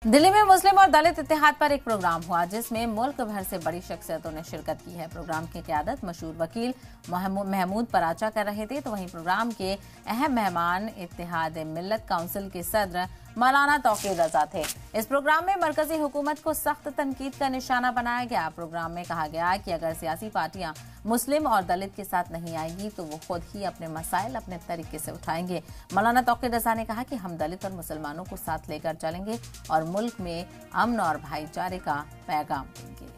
दिल्ली में मुस्लिम और दलित इत्तेहाद पर एक प्रोग्राम हुआ जिसमें मुल्क भर से बड़ी शख्सियतों ने शिरकत की है। प्रोग्राम की क़यादत मशहूर वकील महमूद पराचा कर रहे थे, तो वहीं प्रोग्राम के अहम मेहमान इत्तेहाद मिल्लत काउंसिल के सदर मौलाना तौक़ीर रज़ा थे। इस प्रोग्राम में मरकजी हुकूमत को सख्त तनकीद का निशाना बनाया गया। प्रोग्राम में कहा गया कि अगर सियासी पार्टियां मुस्लिम और दलित के साथ नहीं आएंगी तो वो खुद ही अपने मसाइल अपने तरीके से उठाएंगे। मौलाना तौक़ीर रज़ा ने कहा कि हम दलित और मुसलमानों को साथ लेकर चलेंगे और मुल्क में अमन और भाईचारे का पैगाम देंगे।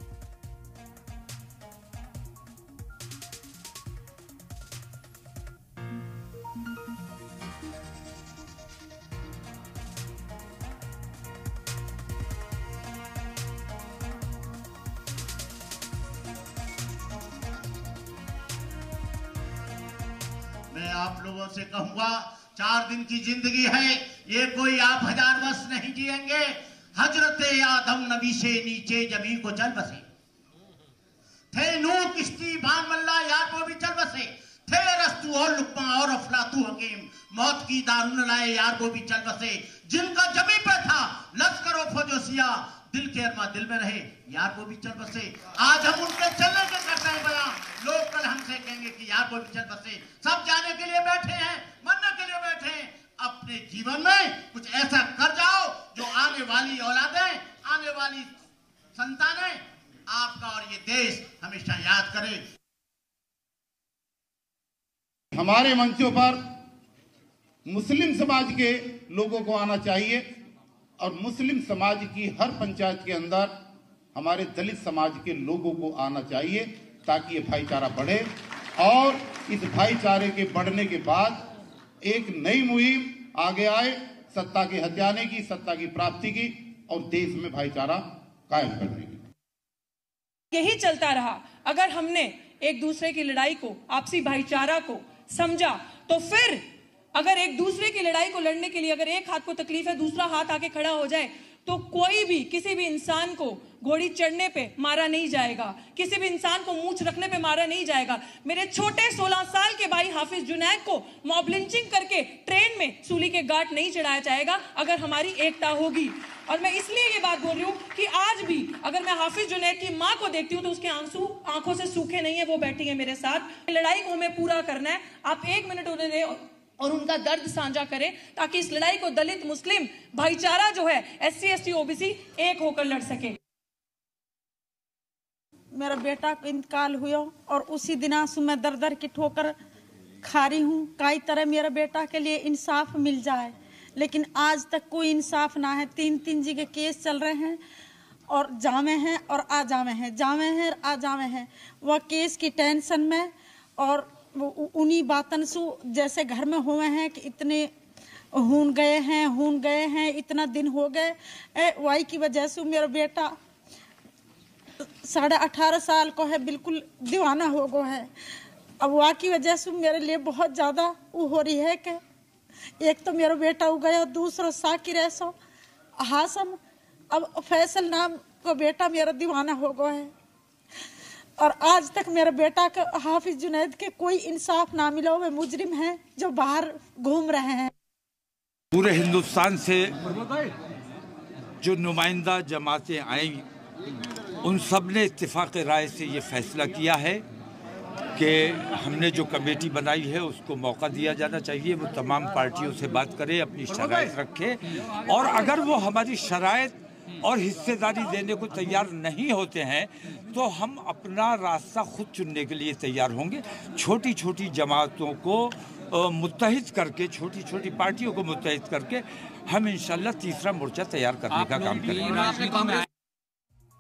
मैं आप लोगों से कहूंगा, 4 दिन की जिंदगी है, ये कोई आप 1000 वर्ष नहीं जिएंगे। हजरत आदम नबी से नीचे जमीन को चल बसे थे, नूह किश्ती बान मल्ला यार को भी चल बसे थे, रस्तु और लुक्मा और अफलातू हकीम मौत की दारुन लाए यार को भी चल बसे। जिनका जमी पे था लश्कर और फौजोसिया, दिल के अरमा दिल में रहे यार को भी चल बसे। आज हम उनके चलने के करते हैं बयां, लोग कल हमसे कहेंगे कि यार को भी चल बसे। सब जाने के लिए बैठे हैं, मरने के लिए बैठे हैं। अपने जीवन में कुछ ऐसा कर जाओ जो आने वाली औलादें, आने वाली संतानें आपका और ये देश हमेशा याद करे। हमारे मंचों पर मुस्लिम समाज के लोगों को आना चाहिए और मुस्लिम समाज की हर पंचायत के अंदर हमारे दलित समाज के लोगों को आना चाहिए ताकि ये भाईचारा बढ़े और इस भाईचारे के बढ़ने के बाद एक नई मुहिम आगे आए, सत्ता के हथियाने की, सत्ता की प्राप्ति की और देश में भाईचारा कायम करने की। यही चलता रहा। अगर हमने एक दूसरे की लड़ाई को, आपसी भाईचारा को समझा, तो फिर अगर एक दूसरे की लड़ाई को लड़ने के लिए अगर एक हाथ को तकलीफ है, दूसरा हाथ आके खड़ा हो जाए, तो कोई भी किसी भी इंसान को घोड़ी चढ़ने पे मारा नहीं जाएगा, किसी भी इंसान को मूंछ रखने पे मारा नहीं जाएगा। मेरे छोटे 16 साल के भाई हाफिज जुनैद को मॉब लिंचिंग करके ट्रेन में सूली के घाट नहीं चढ़ाया जाएगा अगर हमारी एकता होगी। और मैं इसलिए ये बात बोल रही हूँ कि आज भी अगर मैं हाफिज जुनैद की माँ को देखती हूँ तो उसके आंसू आंखों से सूखे नहीं है, वो बैठी है मेरे साथ। लड़ाई को हमें पूरा करना है। आप 1 मिनट उन्हें दें और उनका दर्द साझा करें ताकि इस लड़ाई को दलित मुस्लिम भाईचारा जो है, SC ST OBC एक होकर लड़ सके। मेरा बेटा का इंतकाल हुआ और उसी दिन से मैं दर दर की ठोकर खा रही हूँ। कई तरह मेरा बेटा के लिए इंसाफ मिल जाए, लेकिन आज तक कोई इंसाफ ना है। 3 जगह केस चल रहे हैं और जामे हैं और आ जामे हैं, जामे हैं आ जामे हैं। वह केस की टेंशन में और उन्हीं बातन से जैसे घर में हुए हैं कि इतने हून गए हैं, इतना दिन हो गए। वाई की वजह से मेरा बेटा 18.5 साल को है, बिल्कुल दीवाना हो गया है। अब वाई की वजह से मेरे लिए बहुत ज़्यादा वो हो रही है कि एक तो मेरा बेटा हो गया, दूसरा साकिर ऐसा हासम, अब फैसल नाम का बेटा मेरा दीवाना हो गया है। और आज तक मेरा बेटा का हाफिज जुनैद के कोई इंसाफ ना मिला। वे मुजरिम हैं जो बाहर घूम रहे हैं। पूरे हिंदुस्तान से जो नुमाइंदा जमातें आई, उन सब ने इत्तेफाक राय से ये फैसला किया है कि हमने जो कमेटी बनाई है उसको मौका दिया जाना चाहिए। वो तमाम पार्टियों से बात करे, अपनी शराइत रखे और अगर वो हमारी शराइत और हिस्सेदारी देने को तैयार नहीं होते हैं तो हम अपना रास्ता खुद चुनने के लिए तैयार होंगे। छोटी छोटी जमातों को मुत्तहिद करके, छोटी छोटी पार्टियों को मुत्तहिद करके हम इंशाल्लाह तीसरा मोर्चा तैयार करने का काम करेंगे।